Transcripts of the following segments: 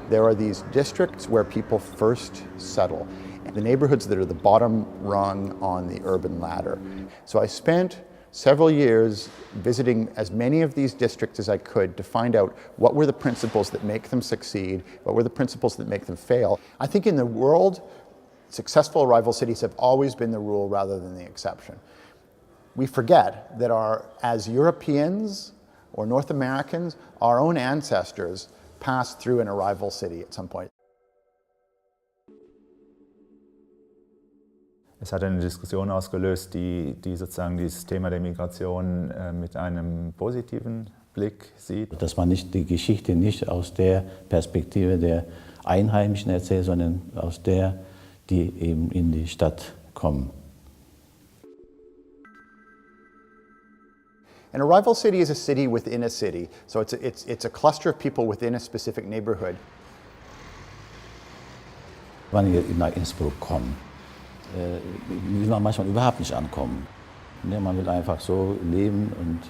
there are these districts where people first settle, the neighborhoods that are the bottom rung on the urban ladder. So I spent several years visiting as many of these districts as I could to find out what were the principles that make them succeed, what were the principles that make them fail. I think in the world, successful rival cities have always been the rule rather than the exception. We forget that as Europeans or North Americans, our own ancestors passed through an arrival city at some point. Es hat eine Diskussion ausgelöst, die sozusagen dieses Thema der Migration mit einem positiven Blick sieht. Dass man nicht die Geschichte nicht aus der Perspektive der Einheimischen erzählt, sondern aus der, die eben in die Stadt kommen. An arrival city is a city within a city, so it's a cluster of people within a specific neighborhood. Wenn ihr nach Innsbruck kommt, will man manchmal überhaupt nicht ankommen. Man will einfach so leben und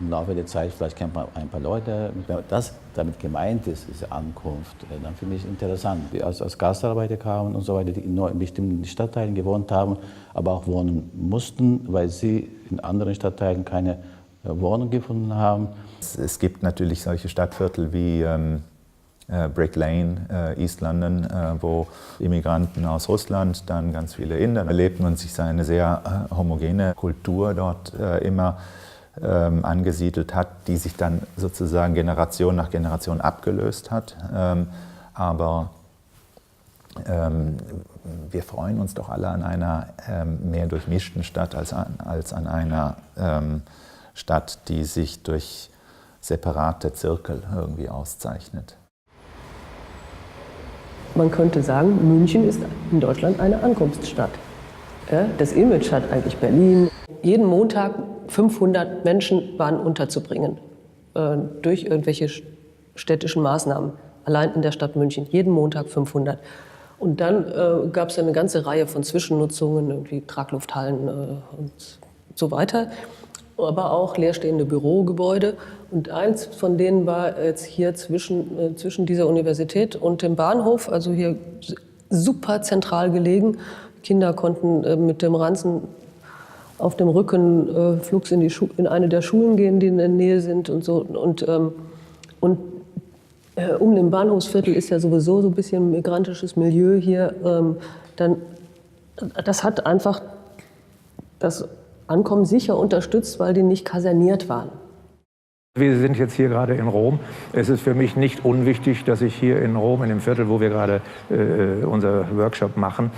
im Laufe der Zeit vielleicht kennt man ein paar Leute. Wenn das damit gemeint ist, diese Ankunft, dann finde ich interessant. Die als Gastarbeiter kamen und so weiter, die in bestimmten Stadtteilen gewohnt haben, aber auch wohnen mussten, weil sie in anderen Stadtteilen keine Wohnung gefunden haben. Es gibt natürlich solche Stadtviertel wie Brick Lane, East London, wo Immigranten aus Russland, dann ganz viele Inder lebten und sich eine sehr homogene Kultur dort immer angesiedelt hat, die sich dann sozusagen Generation nach Generation abgelöst hat. Aber wir freuen uns doch alle an einer mehr durchmischten Stadt als an einer Stadt, die sich durch separate Zirkel irgendwie auszeichnet. Man könnte sagen, München ist in Deutschland eine Ankunftsstadt. Das Image hat eigentlich Berlin. Jeden Montag 500 Menschen waren unterzubringen durch irgendwelche städtischen Maßnahmen. Allein in der Stadt München, jeden Montag 500. Und dann gab es eine ganze Reihe von Zwischennutzungen, irgendwie Traglufthallen und so weiter. Aber auch leerstehende Bürogebäude. Und eins von denen war jetzt hier zwischen dieser Universität und dem Bahnhof, also hier super zentral gelegen. Kinder konnten mit dem Ranzen auf dem Rücken flugs in eine der Schulen gehen, die in der Nähe sind und so. Und um den Bahnhofsviertel ist ja sowieso so ein bisschen migrantisches Milieu hier. Das hat einfach das Ankommen sicher unterstützt, weil die nicht kaserniert waren. Wir sind jetzt hier gerade in Rom. Es ist für mich nicht unwichtig, dass ich hier in Rom, in dem Viertel, wo wir gerade unser Workshop machen,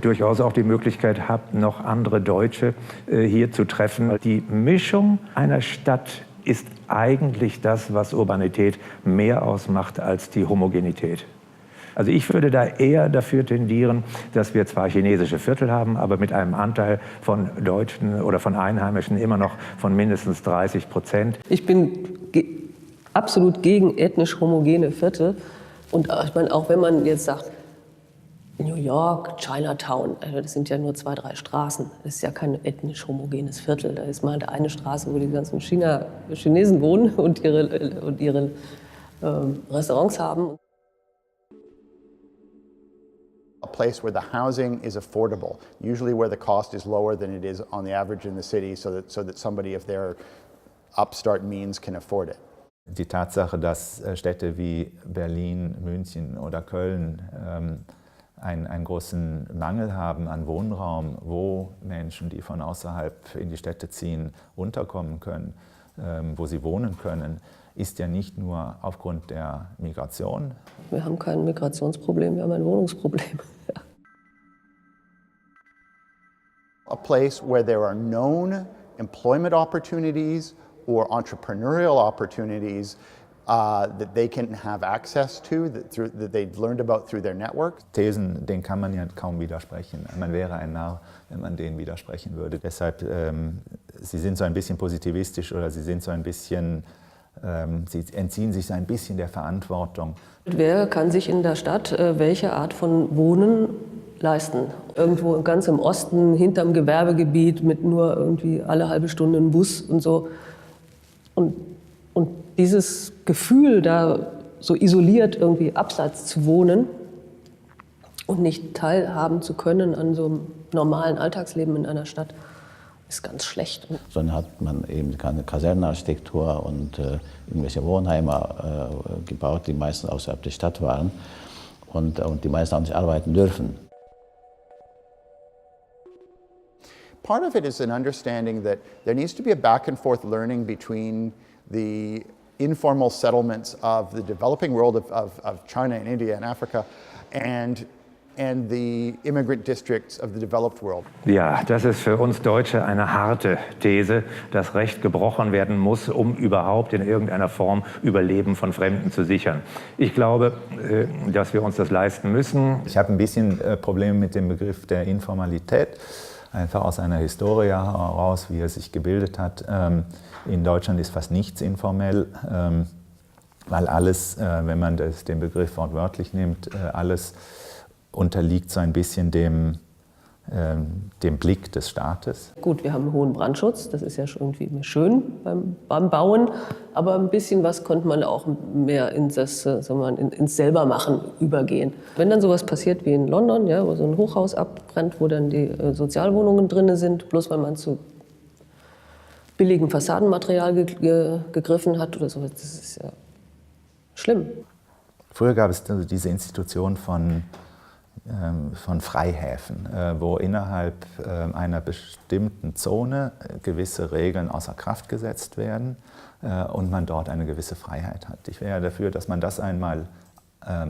durchaus auch die Möglichkeit habe, noch andere Deutsche hier zu treffen. Die Mischung einer Stadt ist eigentlich das, was Urbanität mehr ausmacht als die Homogenität. Also ich würde da eher dafür tendieren, dass wir zwar chinesische Viertel haben, aber mit einem Anteil von Deutschen oder von Einheimischen immer noch von mindestens 30%. Ich bin absolut gegen ethnisch homogene Viertel. Und ich meine, auch wenn man jetzt sagt, New York, Chinatown, also das sind ja nur 2, 3 Straßen. Das ist ja kein ethnisch homogenes Viertel. Da ist mal eine Straße, wo die ganzen Chinesen wohnen und ihre Restaurants haben. A place where the housing is affordable, usually where the cost is lower than it is on the average in the city, so that somebody of their upstart means can afford it. Die Tatsache, dass Städte wie Berlin, München oder Köln einen großen Mangel haben an Wohnraum, wo Menschen, die von außerhalb in die Städte ziehen, unterkommen können, wo sie wohnen können, ist ja nicht nur aufgrund der Migration. Wir haben kein Migrationsproblem, wir haben ein Wohnungsproblem. A place where there are known employment opportunities or entrepreneurial opportunities that they can have access to, that they've learned about through their network. Thesen, denen kann man ja kaum widersprechen. Man wäre ein Narr, wenn man denen widersprechen würde. Deshalb, sie sind so ein bisschen positivistisch oder sie sind so ein bisschen, sie entziehen sich so ein bisschen der Verantwortung. Wer kann sich in der Stadt welche Art von Wohnen leisten? Irgendwo ganz im Osten, hinterm Gewerbegebiet, mit nur irgendwie alle halbe Stunde ein Bus und so. Und dieses Gefühl, da so isoliert irgendwie abseits zu wohnen und nicht teilhaben zu können an so einem normalen Alltagsleben in einer Stadt, ist ganz schlecht. Sondern hat man eben keine Kasernenarchitektur und irgendwelche Wohnheime gebaut, die meistens außerhalb der Stadt waren und die meisten auch nicht arbeiten dürfen. Part of it is an understanding that there needs to be a back and forth learning between the informal settlements of the developing world of China and India and Africa and the immigrant districts of the developed world. Ja, das ist für uns Deutsche eine harte These, dass Recht gebrochen werden muss, um überhaupt in irgendeiner Form Überleben von Fremden zu sichern. Ich glaube, dass wir uns das leisten müssen. Ich habe ein bisschen Probleme mit dem Begriff der Informalität, einfach aus einer Historie heraus, wie er sich gebildet hat. In Deutschland ist fast nichts informell, weil alles, wenn man den Begriff wortwörtlich nimmt, alles unterliegt so ein bisschen dem Blick des Staates. Gut, wir haben einen hohen Brandschutz, das ist ja schon irgendwie schön beim Bauen, aber ein bisschen was konnte man auch mehr ins Selbermachen übergehen. Wenn dann sowas passiert wie in London, ja, wo so ein Hochhaus abbrennt, wo dann die Sozialwohnungen drin sind, bloß weil man zu billigem Fassadenmaterial gegriffen hat oder so, das ist ja schlimm. Früher gab es also diese Institution von Freihäfen, wo innerhalb einer bestimmten Zone gewisse Regeln außer Kraft gesetzt werden und man dort eine gewisse Freiheit hat. Ich wäre dafür, dass man das einmal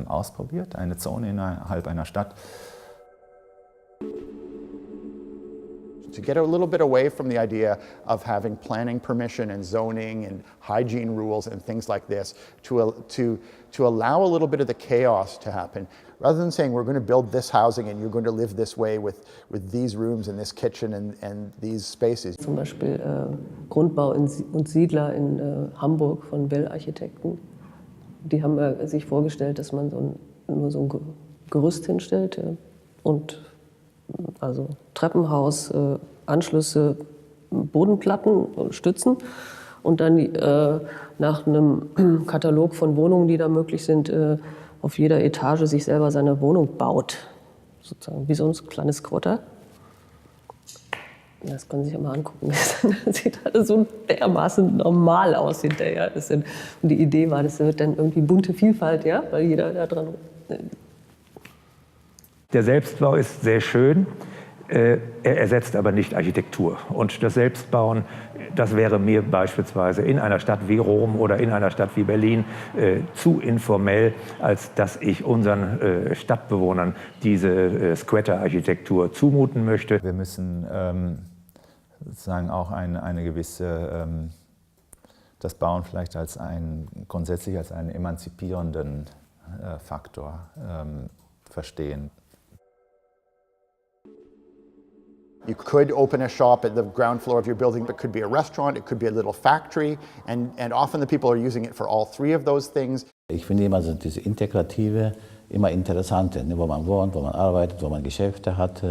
ausprobiert, eine Zone innerhalb einer Stadt. To get a little bit away from the idea of having planning permission and zoning and hygiene rules and things like this, to allow a little bit of the chaos to happen. Rather than saying we're going to build this housing and you're going to live this way with these rooms and this kitchen and these spaces. Zum Beispiel Grundbau und Siedler in Hamburg von Bell-Architekten. Die haben sich vorgestellt, dass man nur so ein Gerüst hinstellt und also Treppenhaus, Anschlüsse, Bodenplatten, Stützen und dann nach einem Katalog von Wohnungen, die da möglich sind, auf jeder Etage sich selber seine Wohnung baut. Sozusagen wie so ein kleines Squatter. Das können Sie sich ja mal angucken. Das sieht alles so dermaßen normal aus hinterher. Und die Idee war, das wird dann irgendwie bunte Vielfalt, ja, weil jeder da dran. Der Selbstbau ist sehr schön, er ersetzt aber nicht Architektur. Und das Selbstbauen, das wäre mir beispielsweise in einer Stadt wie Rom oder in einer Stadt wie Berlin zu informell, als dass ich unseren Stadtbewohnern diese Squatter-Architektur zumuten möchte. Wir müssen sozusagen auch eine gewisse, das Bauen vielleicht grundsätzlich als einen emanzipierenden Faktor verstehen. You could open a shop at the ground floor of your building, but it could be a restaurant, it could be a little factory, and often the people are using it for all three of those things. Ich finde immer so diese Integrative immer interessanter, ne, wo man wohnt, wo man arbeitet, wo man Geschäfte hat.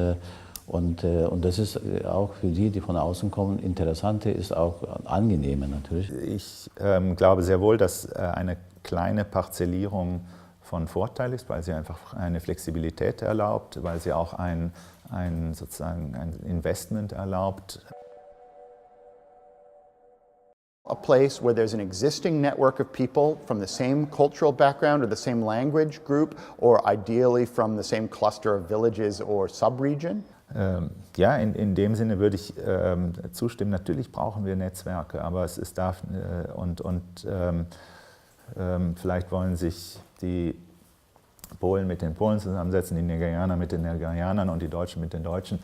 Und das ist auch für die von außen kommen, interessanter ist auch angenehmer natürlich. Ich glaube sehr wohl, dass eine kleine Parzellierung von Vorteil ist, weil sie einfach eine Flexibilität erlaubt, weil sie auch sozusagen ein Investment erlaubt. A place where there's an existing network of people from the same cultural background or the same language group or ideally from the same cluster of villages or subregion. Ja, in dem Sinne würde ich zustimmen. Natürlich brauchen wir Netzwerke, aber es darf vielleicht wollen sich die Polen mit den Polen zusammensetzen, die Nigerianer mit den Nigerianern und die Deutschen mit den Deutschen.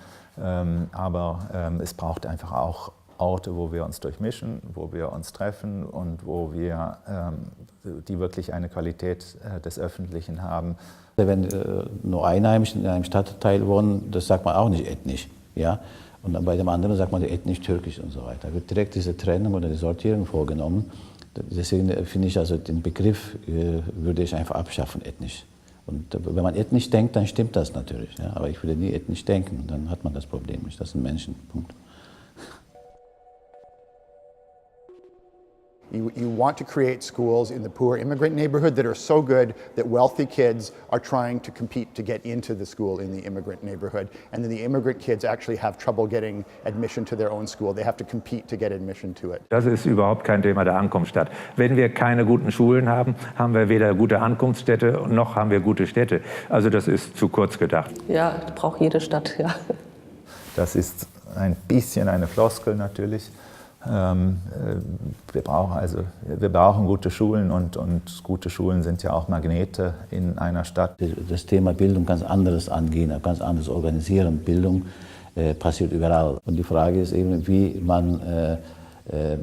Aber es braucht einfach auch Orte, wo wir uns durchmischen, wo wir uns treffen und die wirklich eine Qualität des Öffentlichen haben. Wenn nur Einheimische in einem Stadtteil wohnen, das sagt man auch nicht ethnisch. Ja? Und dann bei dem anderen sagt man ethnisch-türkisch und so weiter. Da wird direkt diese Trennung oder die Sortierung vorgenommen. Deswegen finde ich, also den Begriff würde ich einfach abschaffen, ethnisch. Und wenn man ethnisch denkt, dann stimmt das natürlich. Ja? Aber ich würde nie ethnisch denken, dann hat man das Problem nicht. Das sind Menschen, Punkt. You want to create schools in the poor immigrant neighborhood that are so good that wealthy kids are trying to compete to get into the school in the immigrant neighborhood, and then the immigrant kids actually have trouble getting admission to their own school. They have to compete to get admission to it. Das ist überhaupt kein Thema der Ankunftsstadt. Wenn wir keine guten Schulen haben, haben wir weder gute Ankunftsstädte noch haben wir gute Städte. Also das ist zu kurz gedacht. Ja, braucht jede Stadt, ja. Das ist ein bisschen eine Floskel natürlich. Wir brauchen gute Schulen und gute Schulen sind ja auch Magnete in einer Stadt. Das Thema Bildung ganz anderes angehen, ganz anders organisieren. Bildung passiert überall. Und die Frage ist eben, wie man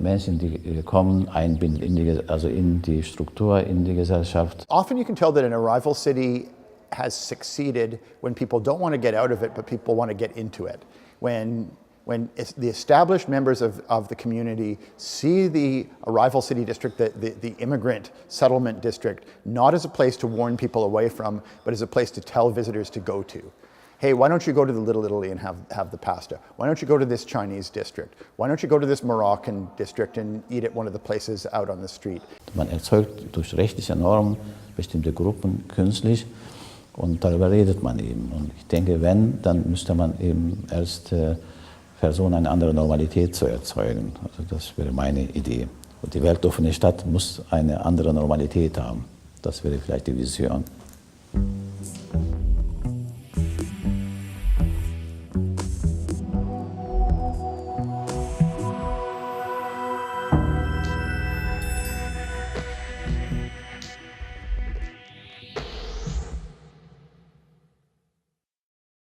Menschen, die kommen, einbindet in die Struktur, in die Gesellschaft. Often you can tell that an arrival city has succeeded when people don't want to get out of it, but people want to get into it. When the established members of the community see the arrival city district, the immigrant settlement district, not as a place to warn people away from, but as a place to tell visitors to go to. Hey, why don't you go to the Little Italy and have the pasta? Why don't you go to this Chinese district? Why don't you go to this Moroccan district and eat at one of the places out on the street? Man erzeugt durch rechtliche Normen bestimmte Gruppen künstlich und darüber redet man eben. Und ich denke, dann müsste man eben erst versuchen, eine andere Normalität zu erzeugen. Also das wäre meine Idee. Und die weltoffene Stadt muss eine andere Normalität haben. Das wäre vielleicht die Vision.